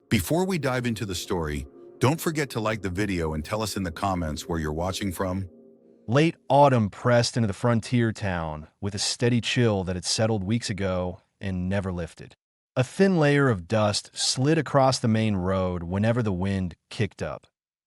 Before we dive into the story, don't forget to like the video and tell us in the comments where you're watching from. Late autumn pressed into the frontier town with a steady chill that had settled weeks ago and never lifted. A thin layer of dust slid across the main road whenever the wind kicked up,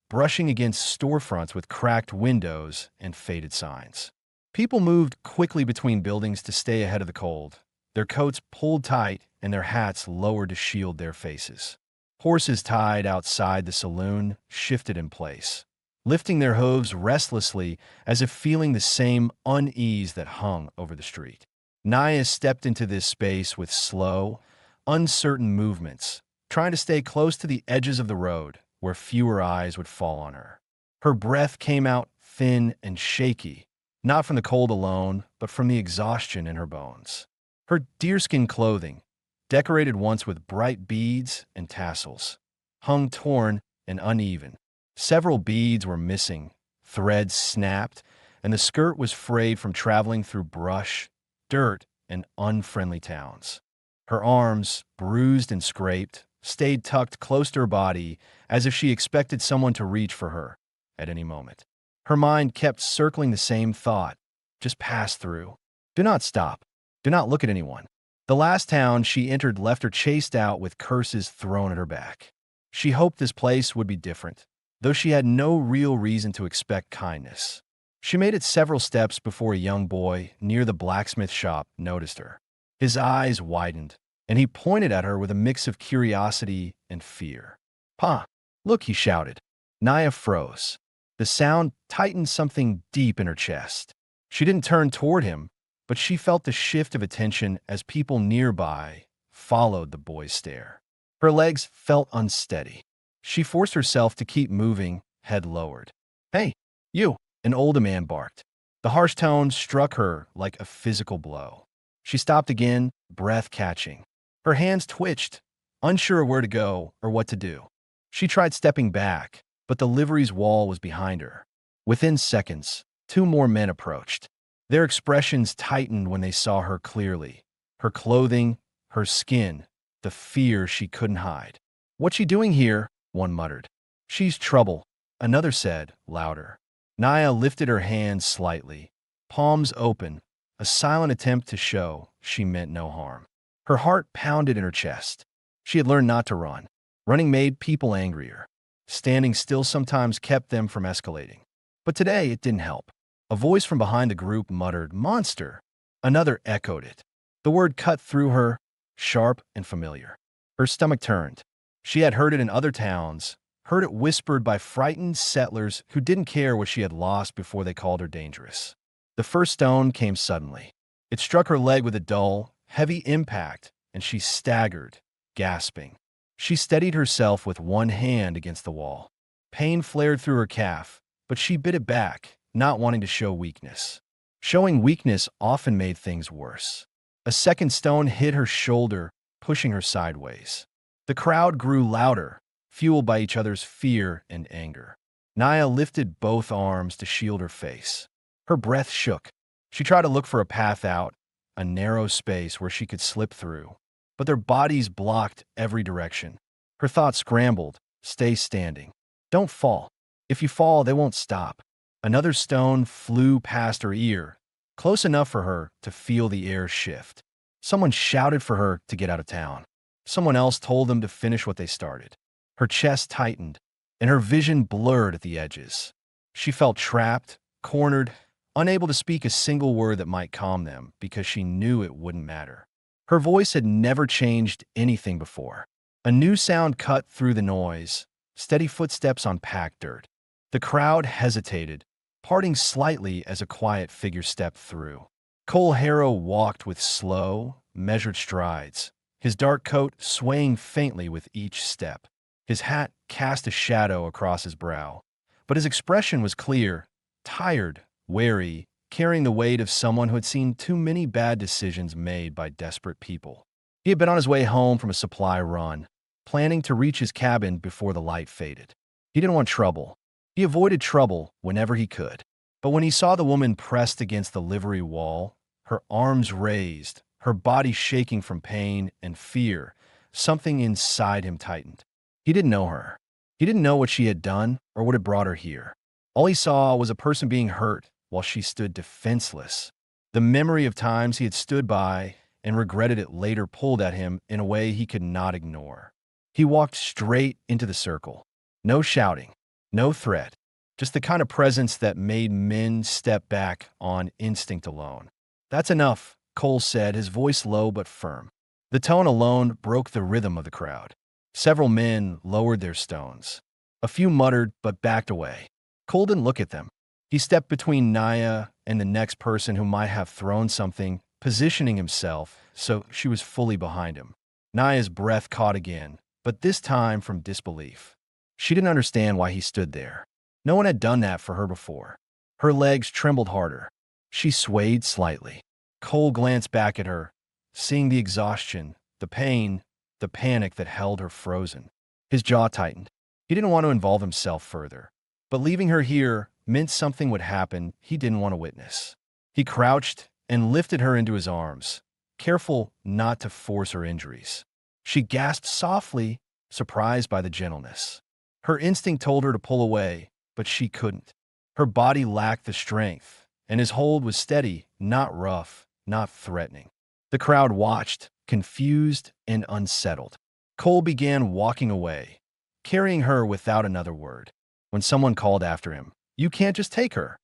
brushing against storefronts with cracked windows and faded signs. People moved quickly between buildings to stay ahead of the cold, their coats pulled tight and their hats lowered to shield their faces. Horses tied outside the saloon shifted in place, lifting their hooves restlessly as if feeling the same unease that hung over the street. Naya stepped into this space with slow, uncertain movements, trying to stay close to the edges of the road where fewer eyes would fall on her. Her breath came out thin and shaky, not from the cold alone, but from the exhaustion in her bones. Her deerskin clothing, decorated once with bright beads and tassels, hung torn and uneven. Several beads were missing, threads snapped, and the skirt was frayed from traveling through brush, dirt, and unfriendly towns. Her arms, bruised and scraped, stayed tucked close to her body as if she expected someone to reach for her at any moment. Her mind kept circling the same thought: just pass through. Do not stop. Do not look at anyone. The last town she entered left her chased out with curses thrown at her back. She hoped this place would be different, though she had no real reason to expect kindness. She made it several steps before a young boy near the blacksmith shop noticed her. His eyes widened, and he pointed at her with a mix of curiosity and fear. "Pa, look," he shouted. Naya froze. The sound tightened something deep in her chest. She didn't turn toward him, but she felt the shift of attention as people nearby followed the boy's stare. Her legs felt unsteady. She forced herself to keep moving, head lowered. "Hey, you," an older man barked. The harsh tone struck her like a physical blow. She stopped again, breath catching. Her hands twitched, unsure where to go or what to do. She tried stepping back, but the livery's wall was behind her. Within seconds, two more men approached. Their expressions tightened when they saw her clearly. Her clothing, her skin, the fear she couldn't hide. "What's she doing here?" one muttered. "She's trouble," another said, louder. Naya lifted her hands slightly, palms open, a silent attempt to show she meant no harm. Her heart pounded in her chest. She had learned not to run. Running made people angrier. Standing still sometimes kept them from escalating. But today it didn't help. A voice from behind the group muttered, "Monster!" Another echoed it. The word cut through her, sharp and familiar. Her stomach turned. She had heard it in other towns, heard it whispered by frightened settlers who didn't care what she had lost before they called her dangerous. The first stone came suddenly. It struck her leg with a dull, heavy impact, and she staggered, gasping. She steadied herself with one hand against the wall. Pain flared through her calf, but she bit it back, not wanting to show weakness. Showing weakness often made things worse. A second stone hit her shoulder, pushing her sideways. The crowd grew louder, fueled by each other's fear and anger. Naya lifted both arms to shield her face. Her breath shook. She tried to look for a path out, a narrow space where she could slip through. But their bodies blocked every direction. Her thoughts scrambled. Stay standing. Don't fall. If you fall, they won't stop. Another stone flew past her ear, close enough for her to feel the air shift. Someone shouted for her to get out of town. Someone else told them to finish what they started. Her chest tightened, and her vision blurred at the edges. She felt trapped, cornered, unable to speak a single word that might calm them because she knew it wouldn't matter. Her voice had never changed anything before. A new sound cut through the noise, steady footsteps on packed dirt. The crowd hesitated, parting slightly as a quiet figure stepped through. Cole Harrow walked with slow, measured strides, his dark coat swaying faintly with each step. His hat cast a shadow across his brow, but his expression was clear, tired, wary, carrying the weight of someone who had seen too many bad decisions made by desperate people. He had been on his way home from a supply run, planning to reach his cabin before the light faded. He didn't want trouble. He avoided trouble whenever he could. But when he saw the woman pressed against the livery wall, her arms raised, her body shaking from pain and fear, something inside him tightened. He didn't know her. He didn't know what she had done or what had brought her here. All he saw was a person being hurt while she stood defenseless. The memory of times he had stood by and regretted it later pulled at him in a way he could not ignore. He walked straight into the circle. No shouting, no threat, just the kind of presence that made men step back on instinct alone. "That's enough," Cole said, his voice low but firm. The tone alone broke the rhythm of the crowd. Several men lowered their stones. A few muttered but backed away. Cole didn't look at them. He stepped between Naya and the next person who might have thrown something, positioning himself so she was fully behind him. Naya's breath caught again, but this time from disbelief. She didn't understand why he stood there. No one had done that for her before. Her legs trembled harder. She swayed slightly. Cole glanced back at her, seeing the exhaustion, the pain, the panic that held her frozen. His jaw tightened. He didn't want to involve himself further. But leaving her here meant something would happen he didn't want to witness. He crouched and lifted her into his arms, careful not to force her injuries. She gasped softly, surprised by the gentleness. Her instinct told her to pull away, but she couldn't. Her body lacked the strength, and his hold was steady, not rough, not threatening. The crowd watched, confused and unsettled. Cole began walking away, carrying her without another word. When someone called after him, "You can't just take her."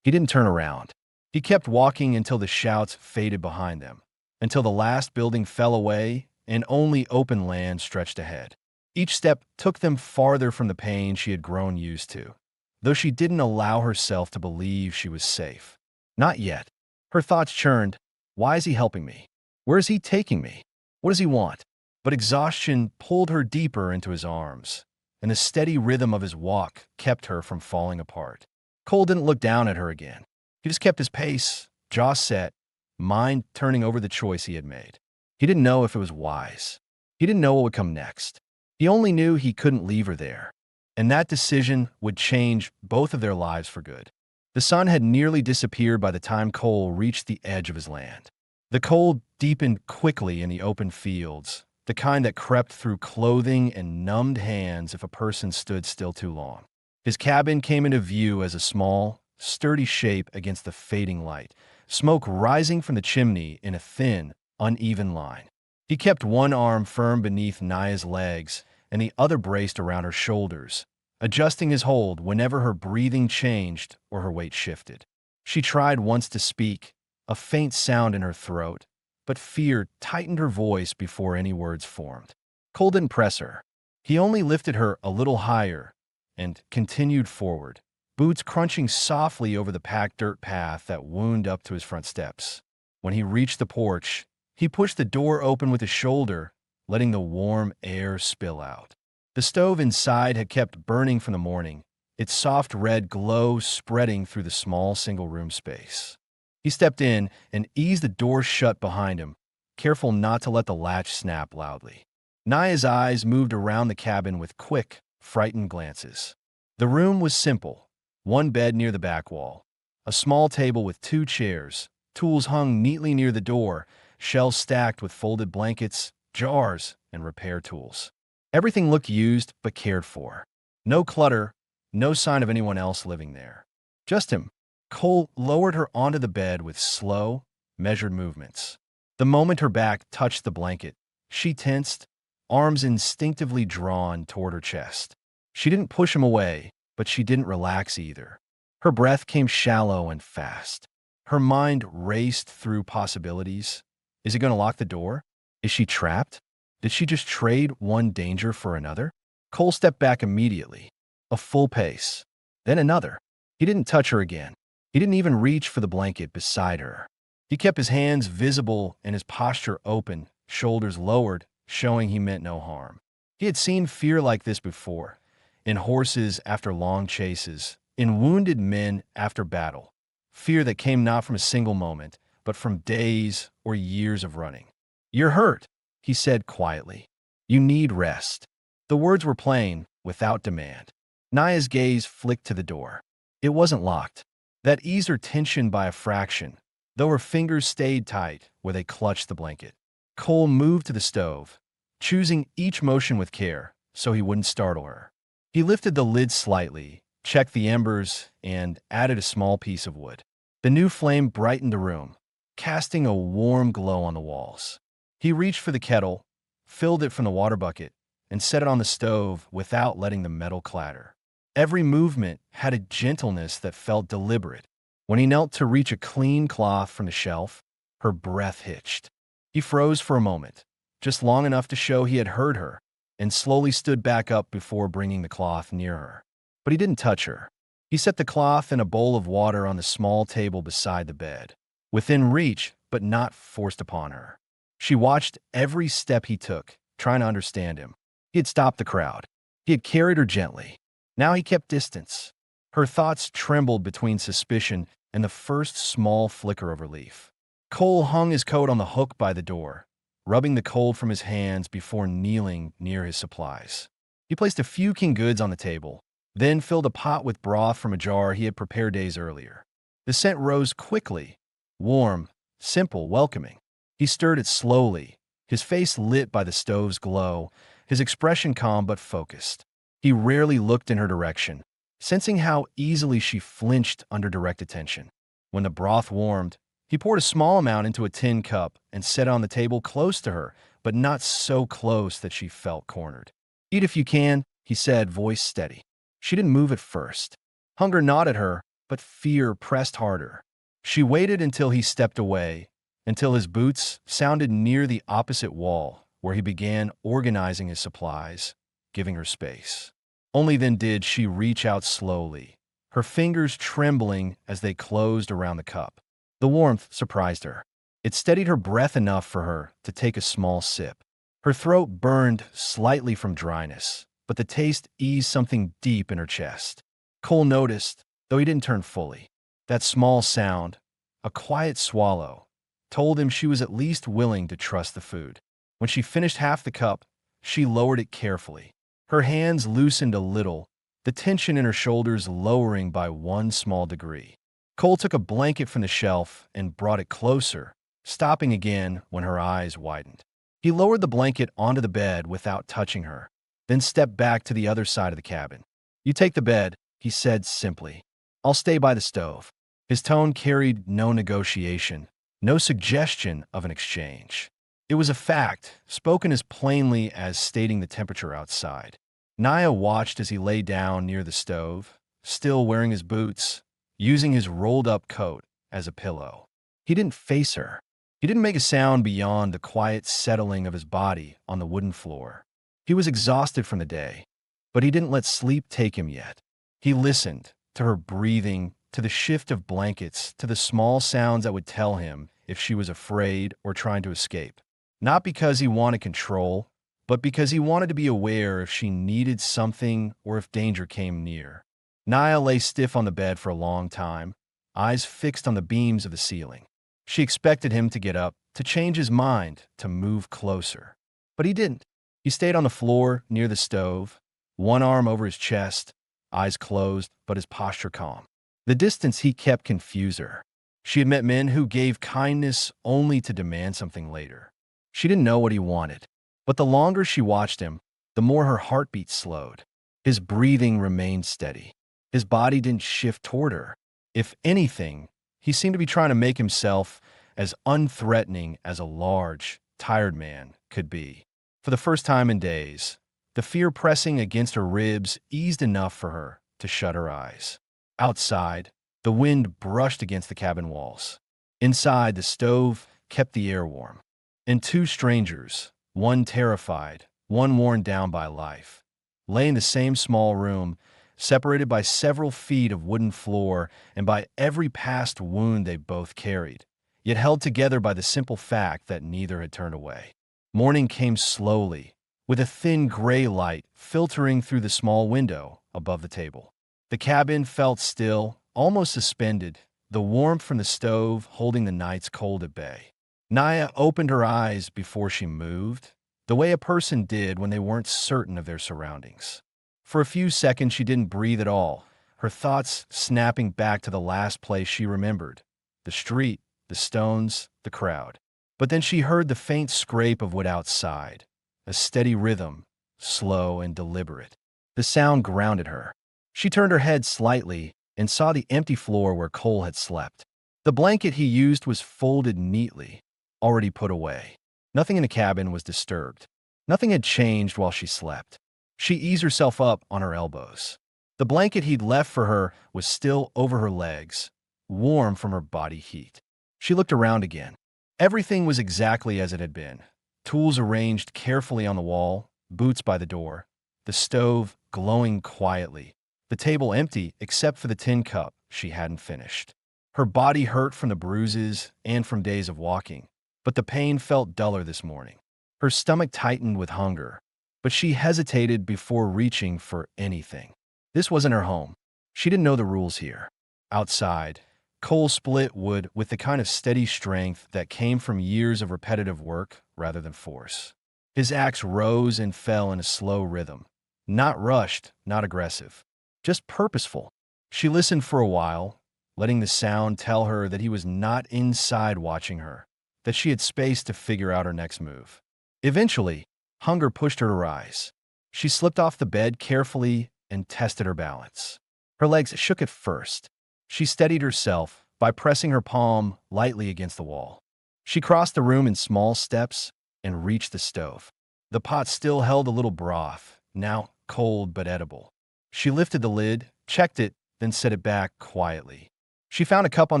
He didn't turn around. He kept walking until the shouts faded behind them, until the last building fell away and only open land stretched ahead. Each step took them farther from the pain she had grown used to, though she didn't allow herself to believe she was safe. Not yet. Her thoughts churned. Why is he helping me? Where is he taking me? What does he want? But exhaustion pulled her deeper into his arms, and the steady rhythm of his walk kept her from falling apart. Cole didn't look down at her again. He just kept his pace, jaw set, mind turning over the choice he had made. He didn't know if it was wise. He didn't know what would come next. He only knew he couldn't leave her there, and that decision would change both of their lives for good. The sun had nearly disappeared by the time Cole reached the edge of his land. The cold deepened quickly in the open fields, the kind that crept through clothing and numbed hands if a person stood still too long. His cabin came into view as a small, sturdy shape against the fading light, smoke rising from the chimney in a thin, uneven line. He kept one arm firm beneath Naya's legs and the other braced around her shoulders, adjusting his hold whenever her breathing changed or her weight shifted. She tried once to speak, a faint sound in her throat, but fear tightened her voice before any words formed. Cole didn't press her. He only lifted her a little higher and continued forward, boots crunching softly over the packed dirt path that wound up to his front steps. When he reached the porch, he pushed the door open with his shoulder, letting the warm air spill out. The stove inside had kept burning from the morning, its soft red glow spreading through the small single-room space. He stepped in and eased the door shut behind him, careful not to let the latch snap loudly. Naya's eyes moved around the cabin with quick, frightened glances. The room was simple. One bed near the back wall, a small table with 2 chairs, tools hung neatly near the door, shelves stacked with folded blankets, jars, and repair tools. Everything looked used but cared for. No clutter, no sign of anyone else living there. Just him. Cole lowered her onto the bed with slow, measured movements. The moment her back touched the blanket, she tensed, arms instinctively drawn toward her chest. She didn't push him away, but she didn't relax either. Her breath came shallow and fast. Her mind raced through possibilities. Is he going to lock the door? Is she trapped? Did she just trade one danger for another? Cole stepped back immediately, a full pace, then another. He didn't touch her again. He didn't even reach for the blanket beside her. He kept his hands visible and his posture open, shoulders lowered, showing he meant no harm. He had seen fear like this before, in horses after long chases, in wounded men after battle. Fear that came not from a single moment, but from days or years of running. "You're hurt," he said quietly. "You need rest." The words were plain, without demand. Naya's gaze flicked to the door. It wasn't locked. That eased her tension by a fraction, though her fingers stayed tight where they clutched the blanket. Cole moved to the stove, choosing each motion with care, so he wouldn't startle her. He lifted the lid slightly, checked the embers, and added a small piece of wood. The new flame brightened the room, casting a warm glow on the walls. He reached for the kettle, filled it from the water bucket, and set it on the stove without letting the metal clatter. Every movement had a gentleness that felt deliberate. When he knelt to reach a clean cloth from the shelf, her breath hitched. He froze for a moment, just long enough to show he had heard her, and slowly stood back up before bringing the cloth near her. But he didn't touch her. He set the cloth and a bowl of water on the small table beside the bed, within reach but not forced upon her. She watched every step he took, trying to understand him. He had stopped the crowd. He had carried her gently. Now he kept distance. Her thoughts trembled between suspicion and the first small flicker of relief. Cole hung his coat on the hook by the door, rubbing the cold from his hands before kneeling near his supplies. He placed a few canned goods on the table, then filled a pot with broth from a jar he had prepared days earlier. The scent rose quickly, warm, simple, welcoming. He stirred it slowly, his face lit by the stove's glow, his expression calm but focused. He rarely looked in her direction, sensing how easily she flinched under direct attention. When the broth warmed, he poured a small amount into a tin cup and set it on the table close to her, but not so close that she felt cornered. "Eat if you can," he said, voice steady. She didn't move at first. Hunger gnawed at her, but fear pressed harder. She waited until he stepped away, until his boots sounded near the opposite wall, where he began organizing his supplies, giving her space. Only then did she reach out slowly, her fingers trembling as they closed around the cup. The warmth surprised her. It steadied her breath enough for her to take a small sip. Her throat burned slightly from dryness, but the taste eased something deep in her chest. Cole noticed, though he didn't turn fully. That small sound, a quiet swallow, told him she was at least willing to trust the food. When she finished half the cup, she lowered it carefully. Her hands loosened a little, the tension in her shoulders lowering by one small degree. Cole took a blanket from the shelf and brought it closer, stopping again when her eyes widened. He lowered the blanket onto the bed without touching her, then stepped back to the other side of the cabin. "You take the bed," he said simply. "I'll stay by the stove." His tone carried no negotiation, no suggestion of an exchange. It was a fact, spoken as plainly as stating the temperature outside. Naya watched as he lay down near the stove, still wearing his boots, using his rolled-up coat as a pillow. He didn't face her. He didn't make a sound beyond the quiet settling of his body on the wooden floor. He was exhausted from the day, but he didn't let sleep take him yet. He listened to her breathing, to the shift of blankets, to the small sounds that would tell him if she was afraid or trying to escape. Not because he wanted control, but because he wanted to be aware if she needed something or if danger came near. Naya lay stiff on the bed for a long time, eyes fixed on the beams of the ceiling. She expected him to get up, to change his mind, to move closer. But he didn't. He stayed on the floor near the stove, one arm over his chest, eyes closed, but his posture calm. The distance he kept confused her. She had met men who gave kindness only to demand something later. She didn't know what he wanted, but the longer she watched him, the more her heartbeat slowed. His breathing remained steady. His body didn't shift toward her. If anything, he seemed to be trying to make himself as unthreatening as a large, tired man could be. For the first time in days, the fear pressing against her ribs eased enough for her to shut her eyes. Outside, the wind brushed against the cabin walls. Inside, the stove kept the air warm. And two strangers, one terrified, one worn down by life, lay in the same small room, separated by several feet of wooden floor and by every past wound they both carried, yet held together by the simple fact that neither had turned away. Morning came slowly, with a thin gray light filtering through the small window above the table. The cabin felt still, almost suspended, the warmth from the stove holding the night's cold at bay. Naya opened her eyes before she moved, the way a person did when they weren't certain of their surroundings. For a few seconds she didn't breathe at all, her thoughts snapping back to the last place she remembered, the street, the stones, the crowd. But then she heard the faint scrape of wood outside, a steady rhythm, slow and deliberate. The sound grounded her. She turned her head slightly and saw the empty floor where Cole had slept. The blanket he used was folded neatly, already put away. Nothing in the cabin was disturbed. Nothing had changed while she slept. She eased herself up on her elbows. The blanket he'd left for her was still over her legs, warm from her body heat. She looked around again. Everything was exactly as it had been. Tools arranged carefully on the wall, boots by the door, the stove glowing quietly, the table empty except for the tin cup she hadn't finished. Her body hurt from the bruises and from days of walking, but the pain felt duller this morning. Her stomach tightened with hunger, but she hesitated before reaching for anything. This wasn't her home. She didn't know the rules here. Outside, Cole split wood with the kind of steady strength that came from years of repetitive work rather than force. His axe rose and fell in a slow rhythm, not rushed, not aggressive, just purposeful. She listened for a while, letting the sound tell her that he was not inside watching her, that she had space to figure out her next move. Eventually, hunger pushed her to rise. She slipped off the bed carefully and tested her balance. Her legs shook at first. She steadied herself by pressing her palm lightly against the wall. She crossed the room in small steps and reached the stove. The pot still held a little broth, now cold but edible. She lifted the lid, checked it, then set it back quietly. She found a cup on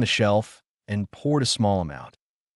the shelf and poured a small amount,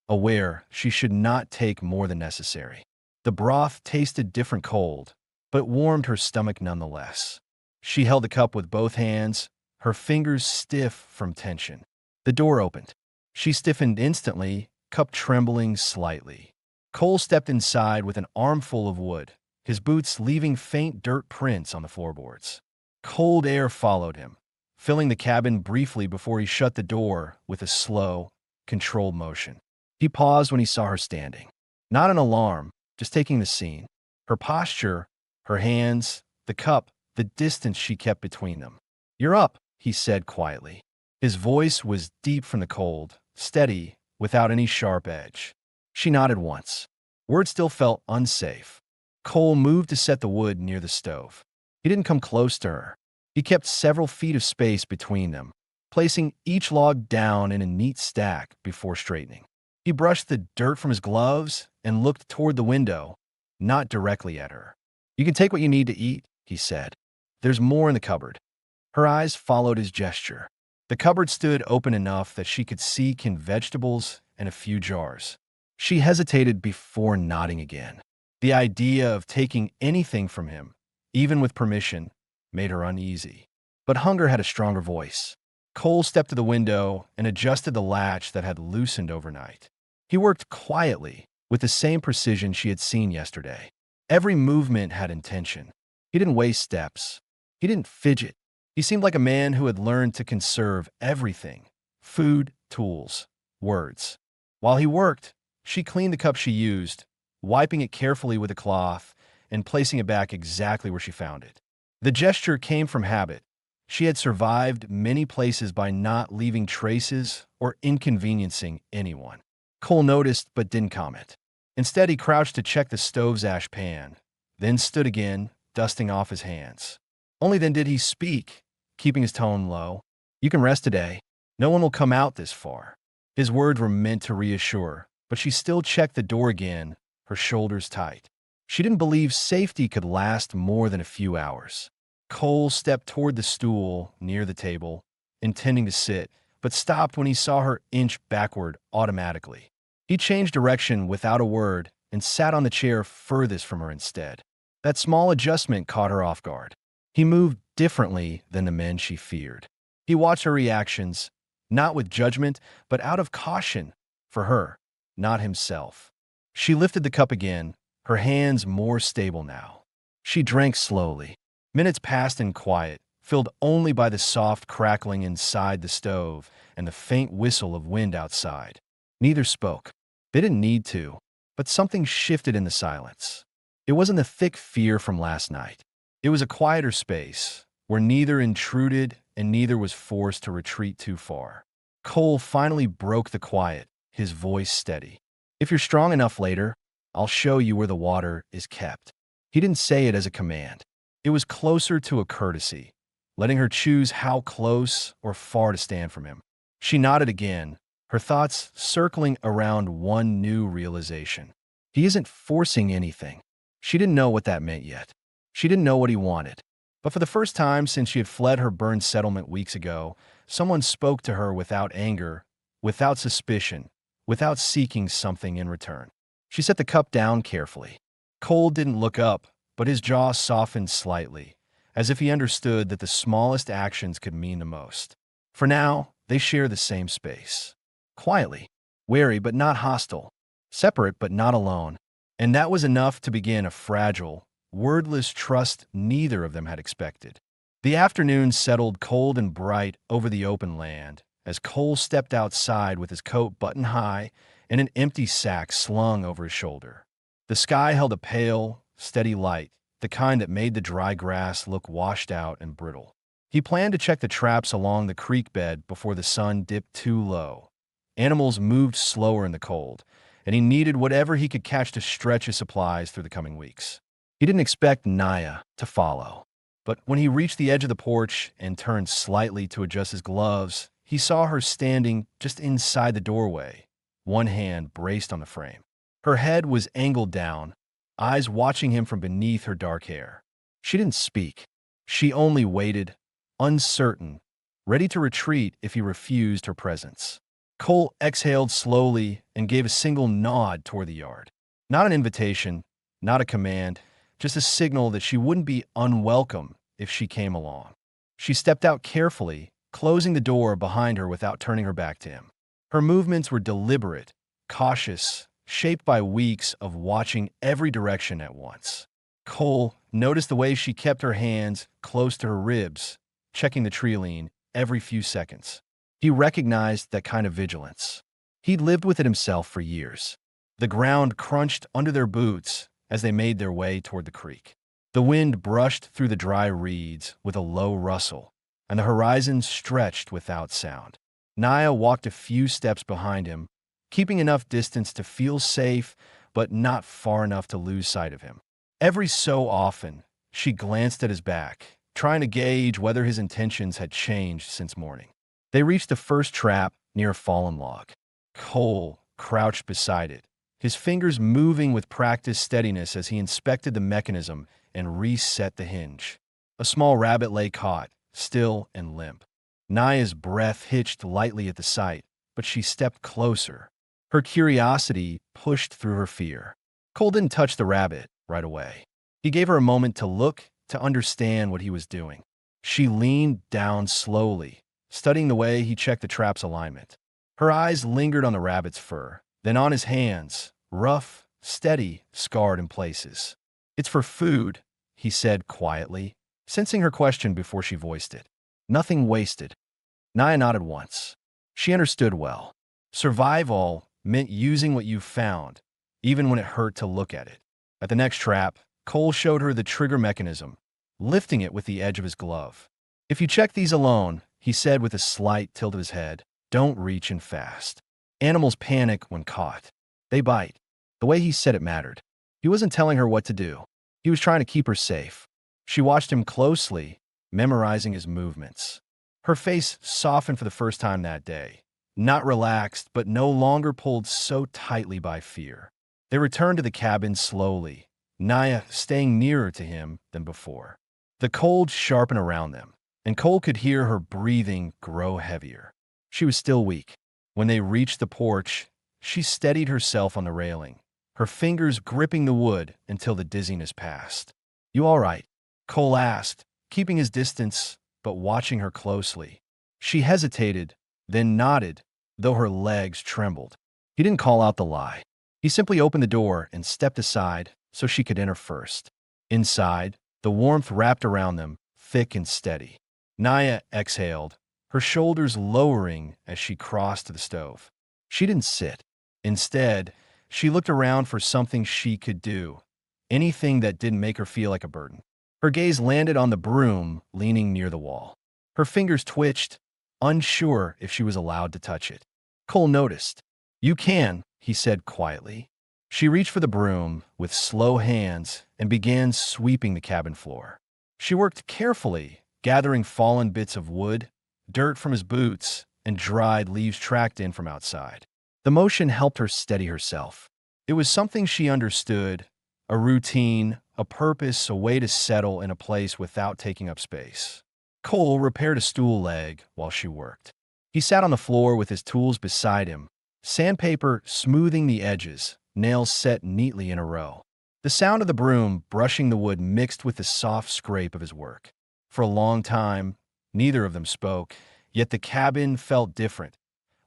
aware she should not take more than necessary. The broth tasted different cold, but warmed her stomach nonetheless. She held the cup with both hands, her fingers stiff from tension. The door opened. She stiffened instantly, cup trembling slightly. Cole stepped inside with an armful of wood, his boots leaving faint dirt prints on the floorboards. Cold air followed him, filling the cabin briefly before he shut the door with a slow, controlled motion. He paused when he saw her standing. Not an alarm, just taking the scene. Her posture, her hands, the cup, the distance she kept between them. "You're up," he said quietly. His voice was deep from the cold, steady, without any sharp edge. She nodded once. Words still felt unsafe. Cole moved to set the wood near the stove. He didn't come close to her. He kept several feet of space between them, placing each log down in a neat stack before straightening. He brushed the dirt from his gloves and looked toward the window, not directly at her. "You can take what you need to eat," he said. "There's more in the cupboard." Her eyes followed his gesture. The cupboard stood open enough that she could see canned vegetables and a few jars. She hesitated before nodding again. The idea of taking anything from him, even with permission, made her uneasy. But hunger had a stronger voice. Cole stepped to the window and adjusted the latch that had loosened overnight. He worked quietly, with the same precision she had seen yesterday. Every movement had intention. He didn't waste steps. He didn't fidget. He seemed like a man who had learned to conserve everything: food, tools, words. While he worked, she cleaned the cup she used, wiping it carefully with a cloth and placing it back exactly where she found it. The gesture came from habit. She had survived many places by not leaving traces or inconveniencing anyone. Cole noticed but didn't comment. Instead, he crouched to check the stove's ash pan, then stood again, dusting off his hands. Only then did he speak, keeping his tone low. "You can rest today. No one will come out this far." His words were meant to reassure, but she still checked the door again, her shoulders tight. She didn't believe safety could last more than a few hours. Cole stepped toward the stool near the table, intending to sit, but stopped when he saw her inch backward automatically. He changed direction without a word and sat on the chair furthest from her instead. That small adjustment caught her off guard. He moved differently than the men she feared. He watched her reactions, not with judgment, but out of caution for her, not himself. She lifted the cup again, her hands more stable now. She drank slowly. Minutes passed in quiet, filled only by the soft crackling inside the stove and the faint whistle of wind outside. Neither spoke. They didn't need to, but something shifted in the silence. It wasn't the thick fear from last night. It was a quieter space, where neither intruded and neither was forced to retreat too far. Cole finally broke the quiet, his voice steady. "If you're strong enough later, I'll show you where the water is kept." He didn't say it as a command. It was closer to a courtesy, letting her choose how close or far to stand from him. She nodded again, her thoughts circling around one new realization. He isn't forcing anything. She didn't know what that meant yet. She didn't know what he wanted. But for the first time since she had fled her burned settlement weeks ago, someone spoke to her without anger, without suspicion, without seeking something in return. She set the cup down carefully. Cole didn't look up, but his jaw softened slightly, as if he understood that the smallest actions could mean the most. For now, they share the same space. Quietly, wary but not hostile, separate but not alone. And that was enough to begin a fragile, wordless trust neither of them had expected. The afternoon settled cold and bright over the open land as Cole stepped outside with his coat buttoned high and an empty sack slung over his shoulder. The sky held a pale, steady light, the kind that made the dry grass look washed out and brittle. He planned to check the traps along the creek bed before the sun dipped too low. Animals moved slower in the cold, and he needed whatever he could catch to stretch his supplies through the coming weeks. He didn't expect Naya to follow, but when he reached the edge of the porch and turned slightly to adjust his gloves, he saw her standing just inside the doorway, one hand braced on the frame. Her head was angled down, eyes watching him from beneath her dark hair. She didn't speak. She only waited, uncertain, ready to retreat if he refused her presence. Cole exhaled slowly and gave a single nod toward the yard. Not an invitation, not a command, just a signal that she wouldn't be unwelcome if she came along. She stepped out carefully, closing the door behind her without turning her back to him. Her movements were deliberate, cautious, shaped by weeks of watching every direction at once. Cole noticed the way she kept her hands close to her ribs, checking the tree lean every few seconds. He recognized that kind of vigilance. He'd lived with it himself for years. The ground crunched under their boots as they made their way toward the creek. The wind brushed through the dry reeds with a low rustle, and the horizon stretched without sound. Naya walked a few steps behind him, keeping enough distance to feel safe, but not far enough to lose sight of him. Every so often, she glanced at his back, trying to gauge whether his intentions had changed since morning. They reached the first trap near a fallen log. Cole crouched beside it, his fingers moving with practiced steadiness as he inspected the mechanism and reset the hinge. A small rabbit lay caught, still and limp. Naya's breath hitched lightly at the sight, but she stepped closer. Her curiosity pushed through her fear. Cole didn't touch the rabbit right away. He gave her a moment to look, to understand what he was doing. She leaned down slowly, studying the way he checked the trap's alignment. Her eyes lingered on the rabbit's fur, then on his hands, rough, steady, scarred in places. "It's for food," he said quietly, sensing her question before she voiced it. "Nothing wasted." Naya nodded once. She understood well. Survival meant using what you found, even when it hurt to look at it. At the next trap, Cole showed her the trigger mechanism, lifting it with the edge of his glove. "If you check these alone," he said with a slight tilt of his head, "don't reach in fast. Animals panic when caught. They bite." The way he said it mattered. He wasn't telling her what to do. He was trying to keep her safe. She watched him closely, memorizing his movements. Her face softened for the first time that day. Not relaxed, but no longer pulled so tightly by fear. They returned to the cabin slowly, Naya staying nearer to him than before. The cold sharpened around them, and Cole could hear her breathing grow heavier. She was still weak. When they reached the porch, she steadied herself on the railing, her fingers gripping the wood until the dizziness passed. "You all right?" Cole asked, keeping his distance but watching her closely. She hesitated, then nodded, though her legs trembled. He didn't call out the lie. He simply opened the door and stepped aside so she could enter first. Inside, the warmth wrapped around them, thick and steady. Naya exhaled, her shoulders lowering as she crossed to the stove. She didn't sit. Instead, she looked around for something she could do, anything that didn't make her feel like a burden. Her gaze landed on the broom leaning near the wall. Her fingers twitched, unsure if she was allowed to touch it. Cole noticed. "You can," he said quietly. She reached for the broom with slow hands and began sweeping the cabin floor. She worked carefully, gathering fallen bits of wood, dirt from his boots, and dried leaves tracked in from outside. The motion helped her steady herself. It was something she understood, a routine, a purpose, a way to settle in a place without taking up space. Cole repaired a stool leg while she worked. He sat on the floor with his tools beside him, sandpaper smoothing the edges, nails set neatly in a row. The sound of the broom brushing the wood mixed with the soft scrape of his work. For a long time, neither of them spoke, yet the cabin felt different,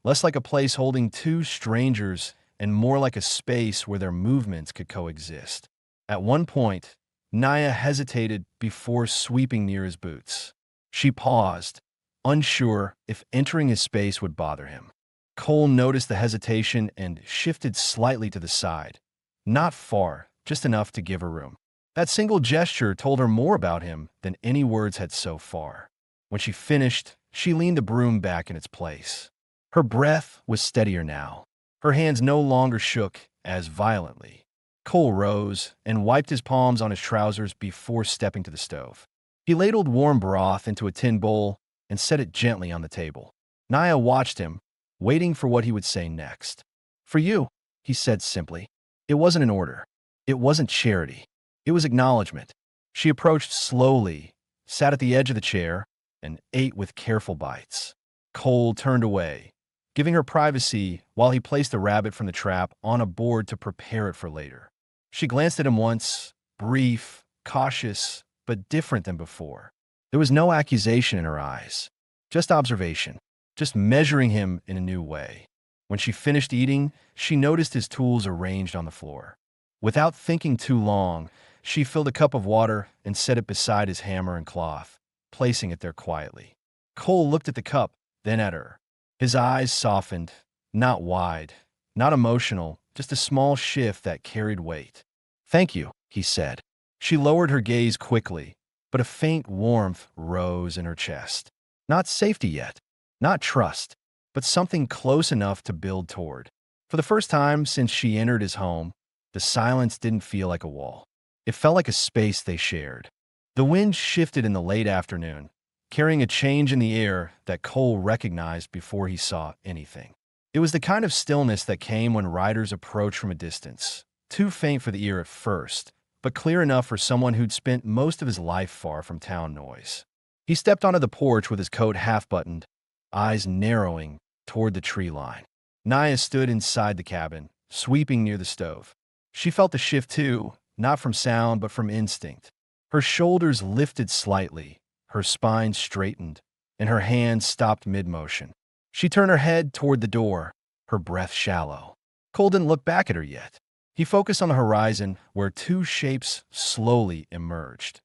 less like a place holding two strangers and more like a space where their movements could coexist. At one point, Naya hesitated before sweeping near his boots. She paused, unsure if entering his space would bother him. Cole noticed the hesitation and shifted slightly to the side. Not far, just enough to give her room. That single gesture told her more about him than any words had so far. When she finished, she leaned the broom back in its place. Her breath was steadier now. Her hands no longer shook as violently. Cole rose and wiped his palms on his trousers before stepping to the stove. He ladled warm broth into a tin bowl and set it gently on the table. Naya watched him, waiting for what he would say next. "For you," he said simply. It wasn't an order. It wasn't charity. It was acknowledgement. She approached slowly, sat at the edge of the chair, and ate with careful bites. Cole turned away, giving her privacy while he placed the rabbit from the trap on a board to prepare it for later. She glanced at him once, brief, cautious, but different than before. There was no accusation in her eyes, just observation, just measuring him in a new way. When she finished eating, she noticed his tools arranged on the floor. Without thinking too long, she filled a cup of water and set it beside his hammer and cloth, placing it there quietly. Cole looked at the cup, then at her. His eyes softened, not wide, not emotional, just a small shift that carried weight. "Thank you," he said. She lowered her gaze quickly, but a faint warmth rose in her chest. Not safety yet, not trust, but something close enough to build toward. For the first time since she entered his home, the silence didn't feel like a wall. It felt like a space they shared. The wind shifted in the late afternoon, carrying a change in the air that Cole recognized before he saw anything. It was the kind of stillness that came when riders approached from a distance, too faint for the ear at first, but clear enough for someone who'd spent most of his life far from town noise. He stepped onto the porch with his coat half-buttoned, eyes narrowing toward the tree line. Naya stood inside the cabin, sweeping near the stove. She felt the shift too, not from sound but from instinct. Her shoulders lifted slightly, her spine straightened, and her hands stopped mid-motion. She turned her head toward the door, her breath shallow. Cole didn't look back at her yet. He focused on the horizon where two shapes slowly emerged.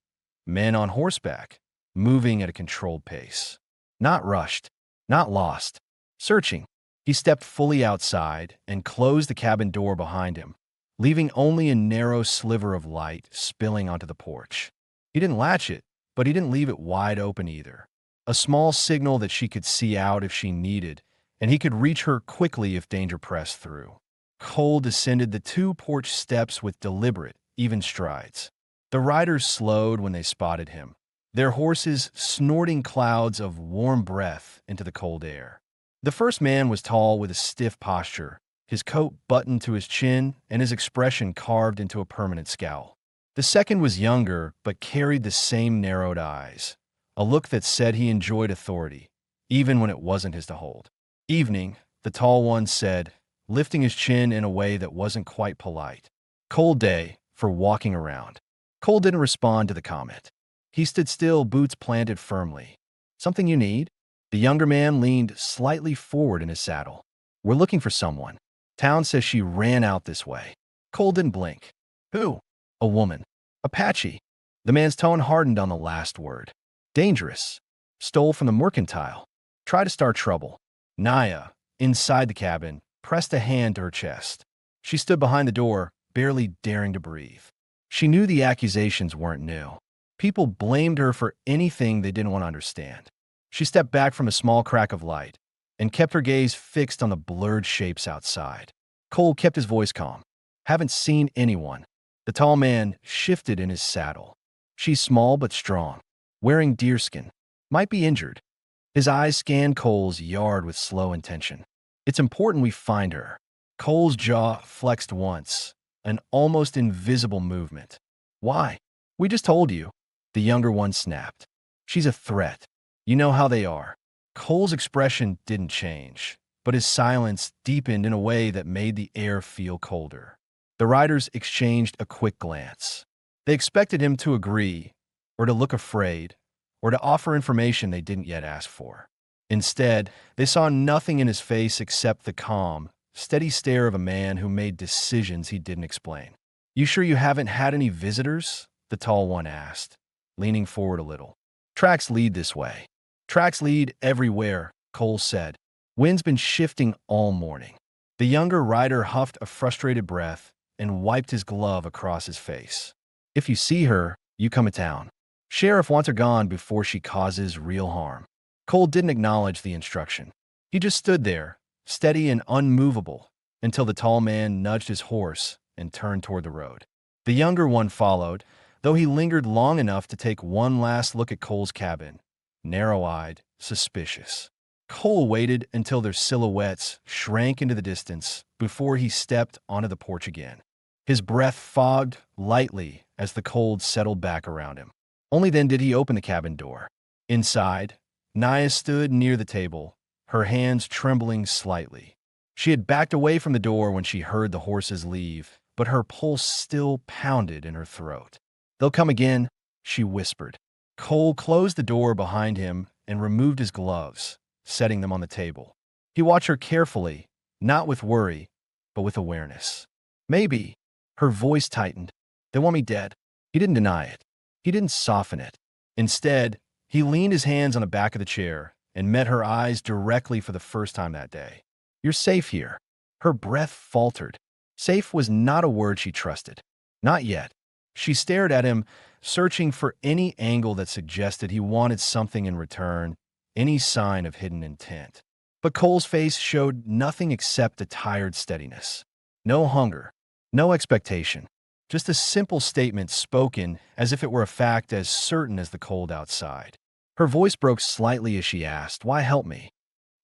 Men on horseback, moving at a controlled pace. Not rushed, not lost, searching. He stepped fully outside and closed the cabin door behind him, leaving only a narrow sliver of light spilling onto the porch. He didn't latch it, but he didn't leave it wide open either. A small signal that she could see out if she needed, and he could reach her quickly if danger pressed through. Cole descended the two porch steps with deliberate, even strides. The riders slowed when they spotted him, their horses snorting clouds of warm breath into the cold air. The first man was tall with a stiff posture, his coat buttoned to his chin and his expression carved into a permanent scowl. The second was younger but carried the same narrowed eyes, a look that said he enjoyed authority, even when it wasn't his to hold. "Evening," the tall one said, lifting his chin in a way that wasn't quite polite. "Cold day for walking around." Cole didn't respond to the comment. He stood still, boots planted firmly. "Something you need?" The younger man leaned slightly forward in his saddle. "We're looking for someone. Town says she ran out this way." Cole didn't blink. "Who?" "A woman. Apache." The man's tone hardened on the last word. "Dangerous. Stole from the mercantile. Try to start trouble." Naya, inside the cabin, pressed a hand to her chest. She stood behind the door, barely daring to breathe. She knew the accusations weren't new. People blamed her for anything they didn't want to understand. She stepped back from a small crack of light and kept her gaze fixed on the blurred shapes outside. Cole kept his voice calm. Haven't seen anyone. The tall man shifted in his saddle. She's small but strong, wearing deerskin. Might be injured. His eyes scanned Cole's yard with slow intention. It's important we find her. Cole's jaw flexed once, an almost invisible movement. Why? We just told you. The younger one snapped. She's a threat. You know how they are. Cole's expression didn't change, but his silence deepened in a way that made the air feel colder. The riders exchanged a quick glance. They expected him to agree, or to look afraid, or to offer information they didn't yet ask for. Instead, they saw nothing in his face except the calm, steady stare of a man who made decisions he didn't explain. You sure you haven't had any visitors? The tall one asked, leaning forward a little. Tracks lead this way. Tracks lead everywhere, Cole said. Wind's been shifting all morning. The younger rider huffed a frustrated breath and wiped his glove across his face. If you see her, you come to town. Sheriff wants her gone before she causes real harm. Cole didn't acknowledge the instruction. He just stood there, steady and unmovable, until the tall man nudged his horse and turned toward the road. The younger one followed, though he lingered long enough to take one last look at Cole's cabin, narrow-eyed, suspicious. Cole waited until their silhouettes shrank into the distance before he stepped onto the porch again. His breath fogged lightly as the cold settled back around him. Only then did he open the cabin door. Inside, Naya stood near the table, her hands trembling slightly. She had backed away from the door when she heard the horses leave, but her pulse still pounded in her throat. They'll come again, she whispered. Cole closed the door behind him and removed his gloves, setting them on the table. He watched her carefully, not with worry, but with awareness. Maybe. Her voice tightened. They want me dead. He didn't deny it. He didn't soften it. Instead, he leaned his hands on the back of the chair and met her eyes directly for the first time that day. You're safe here. Her breath faltered. Safe was not a word she trusted. Not yet. She stared at him, searching for any angle that suggested he wanted something in return, any sign of hidden intent. But Cole's face showed nothing except a tired steadiness. No hunger, no expectation. Just a simple statement spoken as if it were a fact as certain as the cold outside. Her voice broke slightly as she asked, "Why help me?"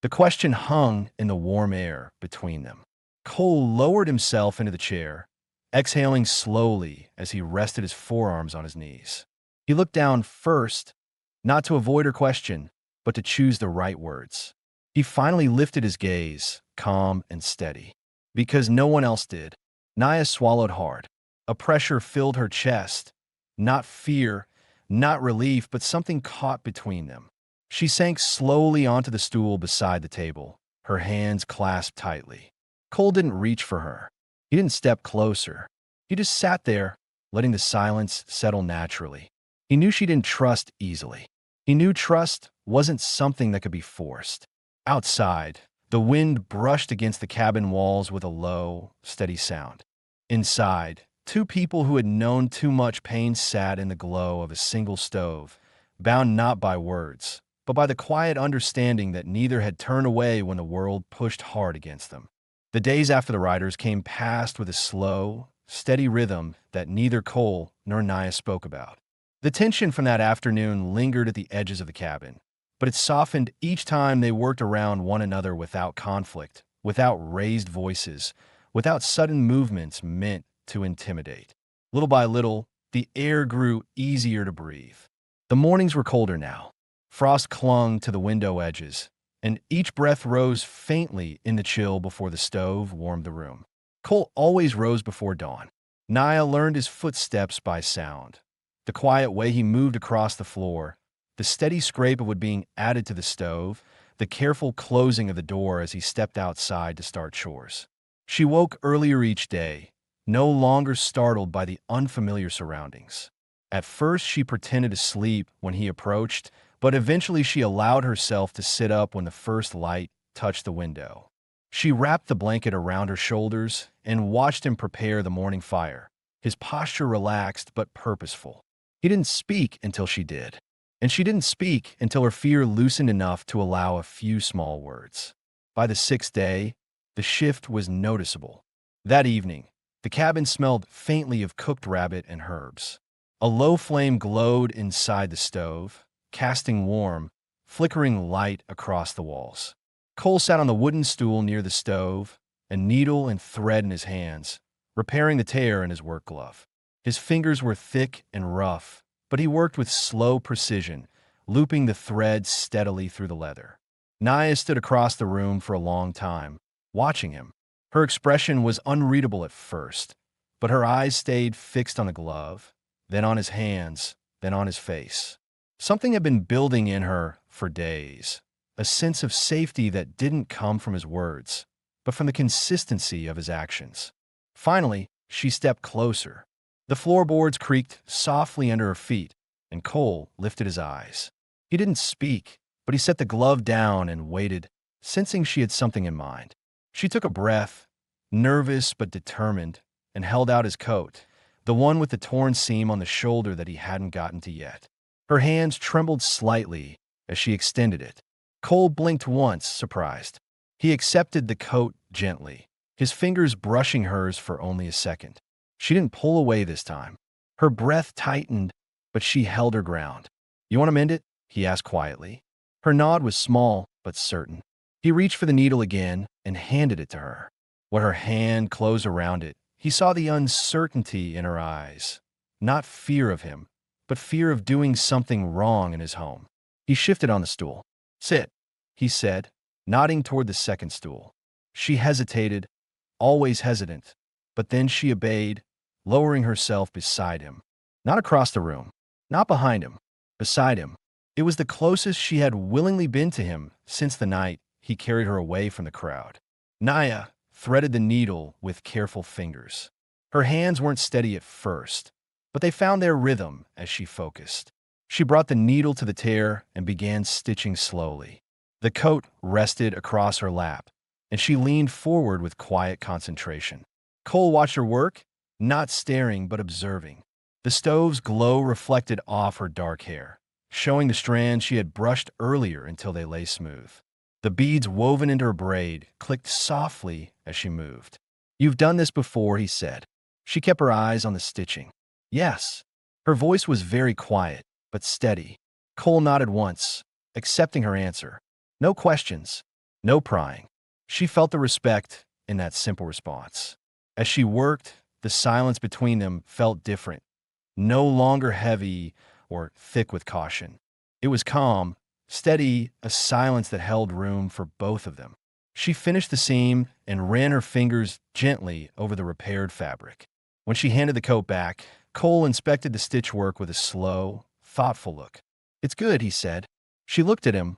The question hung in the warm air between them. Cole lowered himself into the chair, exhaling slowly as he rested his forearms on his knees. He looked down first, not to avoid her question, but to choose the right words. He finally lifted his gaze, calm and steady. Because no one else did. Naya swallowed hard. A pressure filled her chest. Not fear, not relief, but something caught between them. She sank slowly onto the stool beside the table, her hands clasped tightly. Cole didn't reach for her. He didn't step closer. He just sat there, letting the silence settle naturally. He knew she didn't trust easily. He knew trust wasn't something that could be forced. Outside, the wind brushed against the cabin walls with a low, steady sound. Inside, two people who had known too much pain sat in the glow of a single stove, bound not by words, but by the quiet understanding that neither had turned away when the world pushed hard against them. The days after the riders came past with a slow, steady rhythm that neither Cole nor Naya spoke about. The tension from that afternoon lingered at the edges of the cabin, but it softened each time they worked around one another without conflict, without raised voices, without sudden movements meant to intimidate. Little by little, the air grew easier to breathe. The mornings were colder now. Frost clung to the window edges, and each breath rose faintly in the chill before the stove warmed the room. Cole always rose before dawn. Naya learned his footsteps by sound. The quiet way he moved across the floor, the steady scrape of wood being added to the stove, the careful closing of the door as he stepped outside to start chores. She woke earlier each day, no longer startled by the unfamiliar surroundings. At first, she pretended to sleep when he approached, but eventually she allowed herself to sit up when the first light touched the window. She wrapped the blanket around her shoulders and watched him prepare the morning fire, his posture relaxed but purposeful. He didn't speak until she did, and she didn't speak until her fear loosened enough to allow a few small words. By the sixth day, the shift was noticeable. That evening, The cabin smelled faintly of cooked rabbit and herbs. A low flame glowed inside the stove, casting warm, flickering light across the walls. Cole sat on the wooden stool near the stove, a needle and thread in his hands, repairing the tear in his work glove. His fingers were thick and rough, but he worked with slow precision, looping the thread steadily through the leather. Naya stood across the room for a long time, watching him. Her expression was unreadable at first, but her eyes stayed fixed on the glove, then on his hands, then on his face. Something had been building in her for days, a sense of safety that didn't come from his words, but from the consistency of his actions. Finally, she stepped closer. The floorboards creaked softly under her feet, and Cole lifted his eyes. He didn't speak, but he set the glove down and waited, sensing she had something in mind. She took a breath, nervous but determined, and held out his coat, the one with the torn seam on the shoulder that he hadn't gotten to yet. Her hands trembled slightly as she extended it. Cole blinked once, surprised. He accepted the coat gently, his fingers brushing hers for only a second. She didn't pull away this time. Her breath tightened, but she held her ground. "You want to mend it?" he asked quietly. Her nod was small but certain. He reached for the needle again and handed it to her. When her hand closed around it, he saw the uncertainty in her eyes. Not fear of him, but fear of doing something wrong in his home. He shifted on the stool. "Sit," he said, nodding toward the second stool. She hesitated, always hesitant, but then she obeyed, lowering herself beside him. Not across the room, not behind him, beside him. It was the closest she had willingly been to him since the night he carried her away from the crowd. Naya threaded the needle with careful fingers. Her hands weren't steady at first, but they found their rhythm as she focused. She brought the needle to the tear and began stitching slowly. The coat rested across her lap, and she leaned forward with quiet concentration. Cole watched her work, not staring but observing. The stove's glow reflected off her dark hair, showing the strands she had brushed earlier until they lay smooth. The beads woven into her braid clicked softly as she moved. "You've done this before," he said. She kept her eyes on the stitching. "Yes." Her voice was very quiet, but steady. Cole nodded once, accepting her answer. No questions, no prying. She felt the respect in that simple response. As she worked, the silence between them felt different, no longer heavy or thick with caution. It was calm, steady, a silence that held room for both of them. She finished the seam and ran her fingers gently over the repaired fabric. When she handed the coat back, Cole inspected the stitch work with a slow, thoughtful look. "It's good," he said. She looked at him,